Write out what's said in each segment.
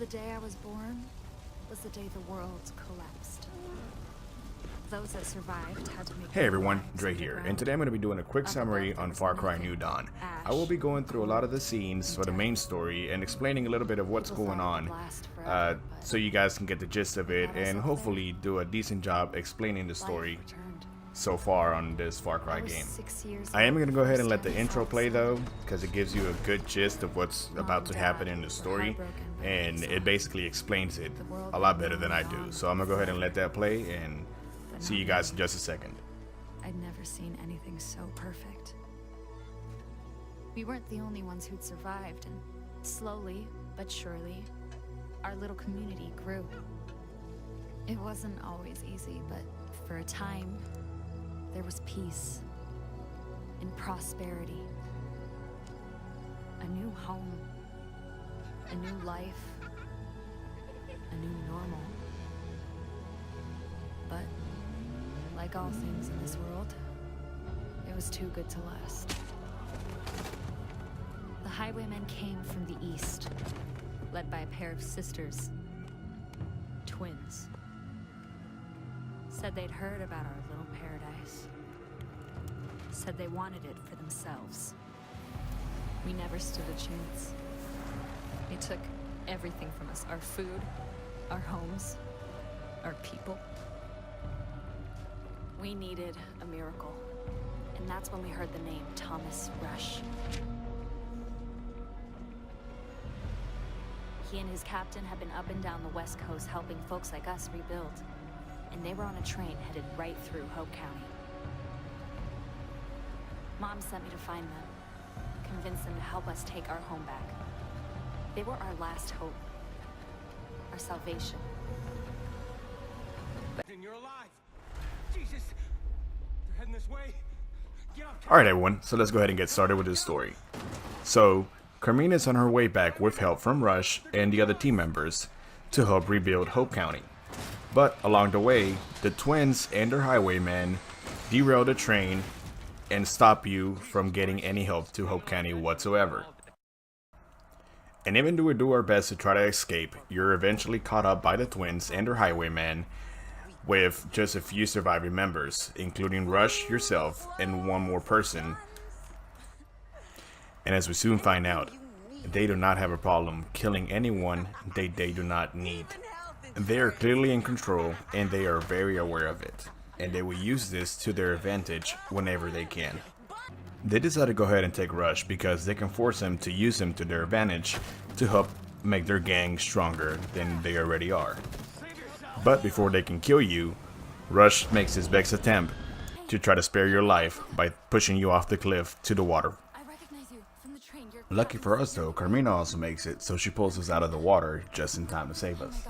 The day I was born was the day the world collapsed. Those that survived had to make. Hey everyone, Dre here, and today I'm going to be doing a quick summary on Far Cry New Dawn. I will be going through a lot of the scenes for the main story and explaining a little bit of what's going on, so you guys can get the gist of it and hopefully do a decent job explaining the story so far on this Far Cry game. I am going to go ahead and let the intro play though, because it gives you a good gist of what's about to happen in the story, and it basically explains it a lot better than I do. So I'm going to go ahead and let that play and see you guys in just a second. I'd never seen anything so perfect. We weren't the only ones who'd survived, and slowly but surely, our little community grew. It wasn't always easy, but for a time, there was peace and prosperity. A new home, a new life, a new normal. But like all things in this world, it was too good to last. The highwaymen came from the east, led by a pair of sisters, twins. Said they'd heard about our little paradise. Said they wanted it for themselves. We never stood a chance. They took everything from us, our food, our homes, our people. We needed a miracle, and that's when we heard the name Thomas Rush. He and his captain had been up and down the West Coast helping folks like us rebuild, and they were on a train headed right through Hope County. Mom sent me to find them, convince them to help us take our home back. They were our last hope, our salvation. And you're alive. Jesus, they're heading this way. Get up. Alright everyone, so let's go ahead and get started with this story. So, Carmina's on her way back with help from Rush and the other team members to help rebuild Hope County. But along the way, the twins and their highwaymen derail the train and stop you from getting any help to Hope County whatsoever. And even though we do our best to try to escape, you're eventually caught up by the twins and their highwaymen, with just a few surviving members, including Rush, yourself, and one more person. And as we soon find out, they do not have a problem killing anyone they do not need. They are clearly in control, and they are very aware of it, and they will use this to their advantage whenever they can. They decide to go ahead and take Rush because they can force him to use him to their advantage to help make their gang stronger than they already are. But before they can kill you, Rush makes his best attempt to try to spare your life by pushing you off the cliff to the water. I recognize you from the train. Lucky for us though, Carmina also makes it, so she pulls us out of the water just in time to save us.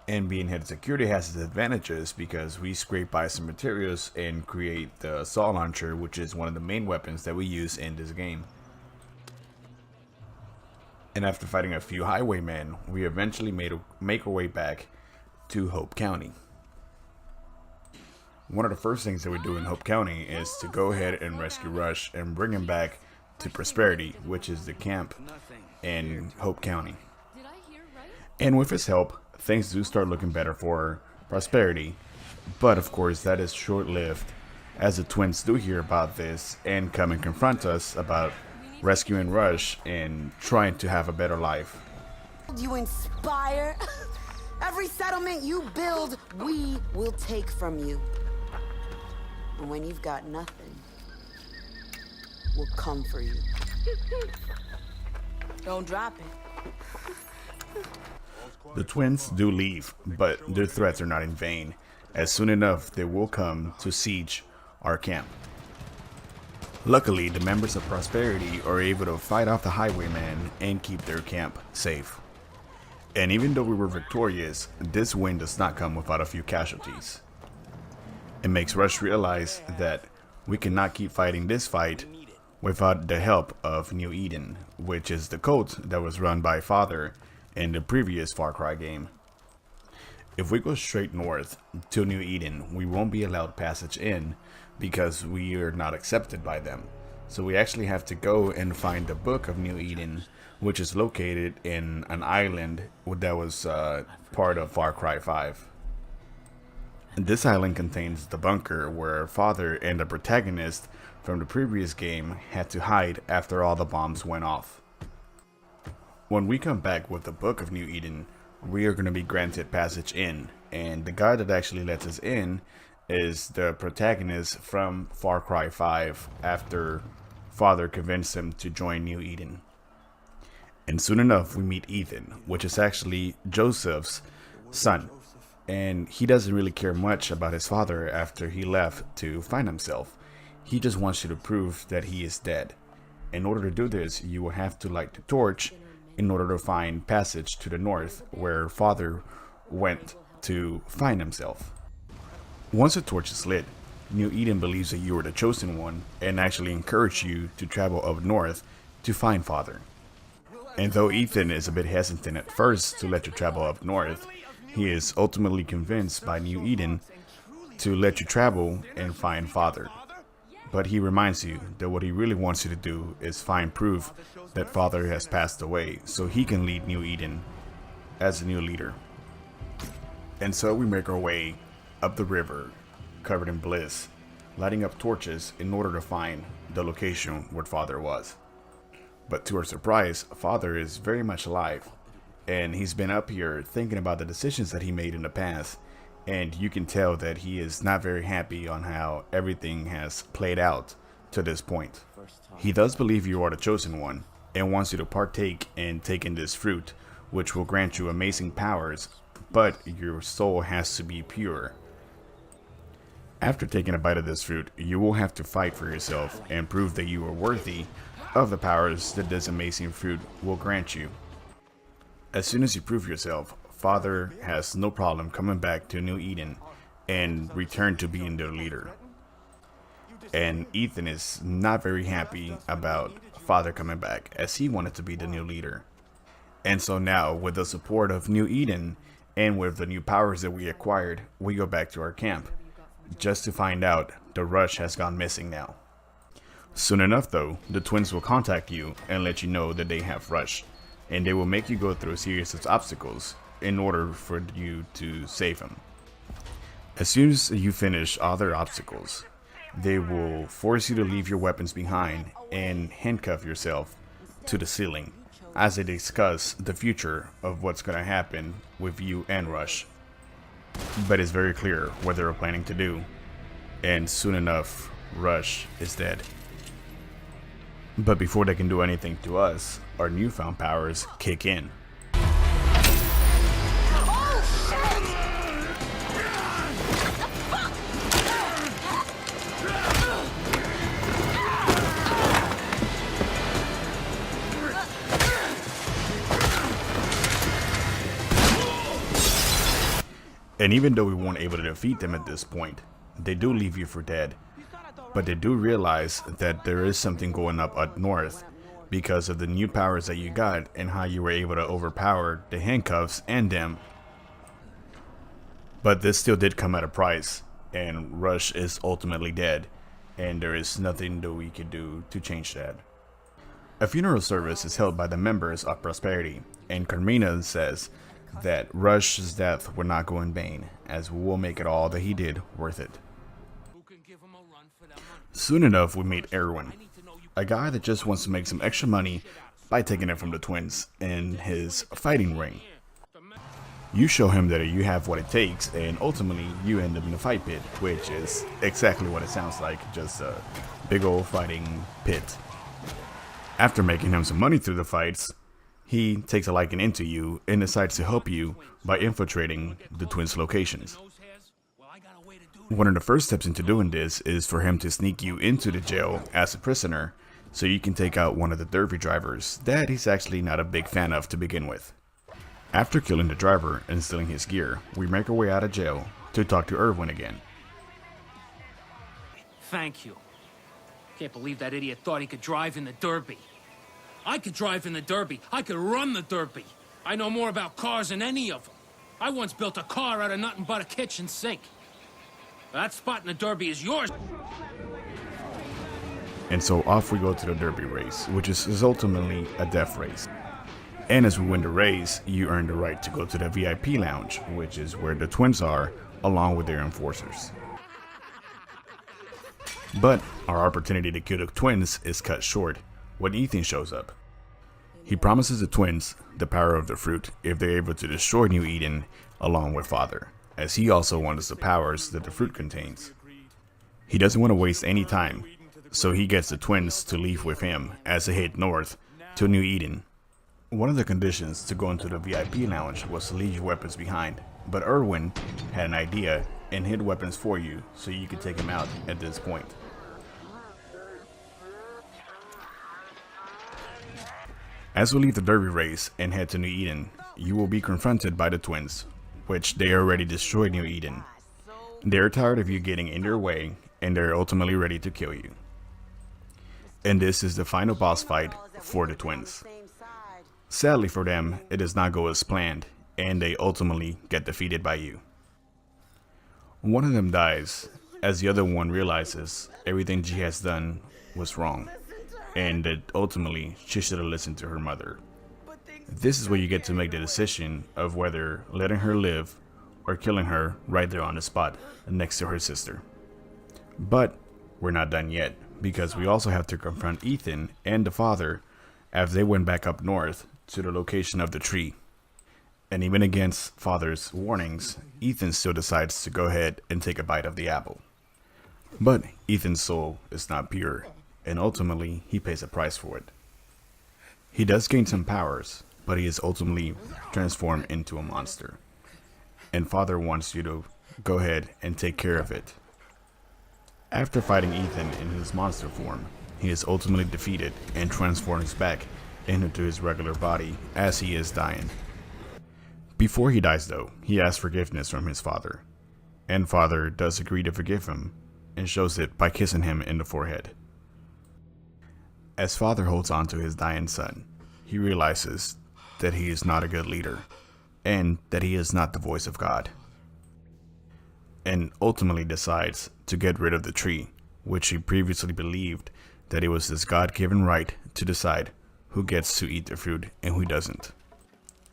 And being head security has its advantages because we scrape by some materials and create the assault launcher, which is one of the main weapons that we use in this game. And after fighting a few highwaymen, we eventually make our way back to Hope County. One of the first things that we do in Hope County is to go ahead and rescue Rush and bring him back to Prosperity, which is the camp in Hope County. And with his help, things do start looking better for Prosperity, but of course that is short-lived, as the twins do hear about this and come and confront us about rescuing Rush and trying to have a better life. You inspire. Every settlement you build, we will take from you. And when you've got nothing, we'll come for you. Don't drop it. The twins do leave, but their threats are not in vain, as soon enough they will come to siege our camp. Luckily, the members of Prosperity are able to fight off the highwaymen and keep their camp safe. And even though we were victorious, this win does not come without a few casualties. It makes Rush realize that we cannot keep fighting this fight without the help of New Eden, which is the cult that was run by Father in the previous Far Cry game. If we go straight north to New Eden, we won't be allowed passage in because we are not accepted by them. So we actually have to go and find the Book of New Eden, which is located in an island that was part of Far Cry 5. And this island contains the bunker where Father and the protagonist from the previous game had to hide after all the bombs went off. When we come back with the Book of New Eden, we are going to be granted passage in, and the guy that actually lets us in is the protagonist from Far Cry 5 after Father convinced him to join New Eden. And soon enough we meet Ethan, which is actually Joseph's son, and he doesn't really care much about his father after he left to find himself. He just wants you to prove that he is dead. In order to do this, you will have to light the torch in order to find passage to the north where Father went to find himself. Once the torch is lit, New Eden believes that you are the chosen one and actually encourage you to travel up north to find Father. And though Ethan is a bit hesitant at first to let you travel up north, he is ultimately convinced by New Eden to let you travel and find Father. But he reminds you that what he really wants you to do is find proof that Father has passed away so he can lead New Eden as a new leader. And so we make our way up the river, covered in bliss, lighting up torches in order to find the location where Father was. But to our surprise, Father is very much alive, and he's been up here thinking about the decisions that he made in the past, and you can tell that he is not very happy on how everything has played out to this point. He does believe you are the chosen one, and wants you to partake in taking this fruit, which will grant you amazing powers, but your soul has to be pure. After taking a bite of this fruit, you will have to fight for yourself and prove that you are worthy of the powers that this amazing fruit will grant you. As soon as you prove yourself, Father has no problem coming back to New Eden and return to being their leader. And Ethan is not very happy about Father coming back, as he wanted to be the new leader. And so now, with the support of New Eden and with the new powers that we acquired, we go back to our camp, just to find out the Rush has gone missing now. Soon enough though, the twins will contact you and let you know that they have Rush, and they will make you go through a series of obstacles in order for you to save him. As soon as you finish all their obstacles, they will force you to leave your weapons behind and handcuff yourself to the ceiling as they discuss the future of what's going to happen with you and Rush. But it's very clear what they're planning to do, and soon enough, Rush is dead. But before they can do anything to us, our newfound powers kick in. And even though we weren't able to defeat them at this point, they do leave you for dead. But they do realize that there is something going up north because of the new powers that you got and how you were able to overpower the handcuffs and them. But this still did come at a price, and Rush is ultimately dead, and there is nothing that we can do to change that. A funeral service is held by the members of Prosperity, and Carmina says that Rush's death will not go in vain, as we will make it all that he did worth it. Soon enough, we meet Erwin, a guy that just wants to make some extra money by taking it from the twins in his fighting ring. You show him that you have what it takes, and ultimately you end up in a fight pit, which is exactly what it sounds like, just a big old fighting pit. After making him some money through the fights, he takes a liking into you and decides to help you by infiltrating the twins' locations. One of the first steps into doing this is for him to sneak you into the jail as a prisoner, so you can take out one of the derby drivers that he's actually not a big fan of to begin with. After killing the driver and stealing his gear, we make our way out of jail to talk to Erwin again. Thank you. Can't believe that idiot thought he could drive in the derby. I could drive in the derby. I could run the derby. I know more about cars than any of them. I once built a car out of nothing but a kitchen sink. That spot in the derby is yours. And so off we go to the derby race, which is ultimately a death race. And as we win the race, you earn the right to go to the VIP lounge, which is where the twins are, along with their enforcers. But our opportunity to kill the twins is cut short when Ethan shows up. He promises the twins the power of the fruit if they're able to destroy New Eden along with Father, as he also wants the powers that the fruit contains. He doesn't want to waste any time, so he gets the twins to leave with him as they head north to New Eden. One of the conditions to go into the VIP lounge was to leave your weapons behind, but Erwin had an idea and hid weapons for you so you could take him out at this point. As we leave the derby race and head to New Eden, you will be confronted by the twins, which they already destroyed New Eden. They're tired of you getting in their way, and they're ultimately ready to kill you. And this is the final boss fight for the twins. Sadly for them, it does not go as planned, and they ultimately get defeated by you. One of them dies, as the other one realizes everything she has done was wrong, and that ultimately she should have listened to her mother. This is where you get to make the decision of whether letting her live or killing her right there on the spot next to her sister. But we're not done yet, because we also have to confront Ethan and the father as they went back up north to the location of the tree. And even against Father's warnings, Ethan still decides to go ahead and take a bite of the apple. But Ethan's soul is not pure, and ultimately he pays a price for it. He does gain some powers, but he is ultimately transformed into a monster. And Father wants you to go ahead and take care of it. After fighting Ethan in his monster form, he is ultimately defeated and transforms back into his regular body as he is dying. Before he dies though, he asks forgiveness from his father, and Father does agree to forgive him and shows it by kissing him in the forehead. As Father holds on to his dying son, he realizes that he is not a good leader and that he is not the voice of God, and ultimately decides to get rid of the tree, which he previously believed that it was his God-given right to decide who gets to eat the fruit and who doesn't.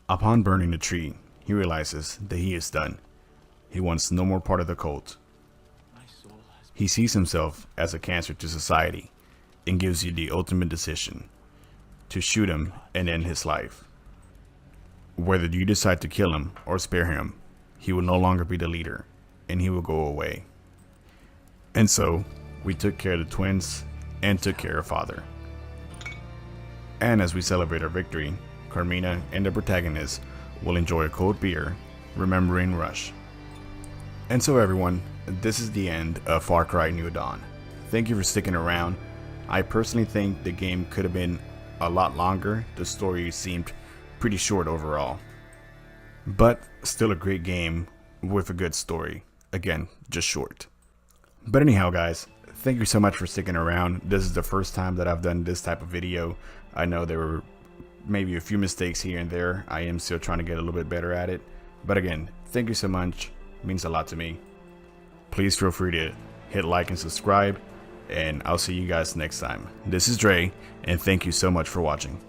Upon burning the tree, he realizes that he is done. He wants no more part of the cult. He sees himself as a cancer to society and gives you the ultimate decision: to shoot him and end his life. Whether you decide to kill him or spare him, he will no longer be the leader, and he will go away. And so, we took care of the twins and took care of Father. And as we celebrate our victory, Carmina and the protagonist will enjoy a cold beer, remembering Rush. And so everyone, this is the end of Far Cry New Dawn. Thank you for sticking around. I personally think the game could have been a lot longer. The story seemed pretty short overall, but still a great game with a good story. Again, just short. But anyhow guys, thank you so much for sticking around. This is the first time that I've done this type of video. I know there were maybe a few mistakes here and there. I am still trying to get a little bit better at it. But again, thank you so much. It means a lot to me. Please feel free to hit like and subscribe, and I'll see you guys next time. This is Dre, and thank you so much for watching.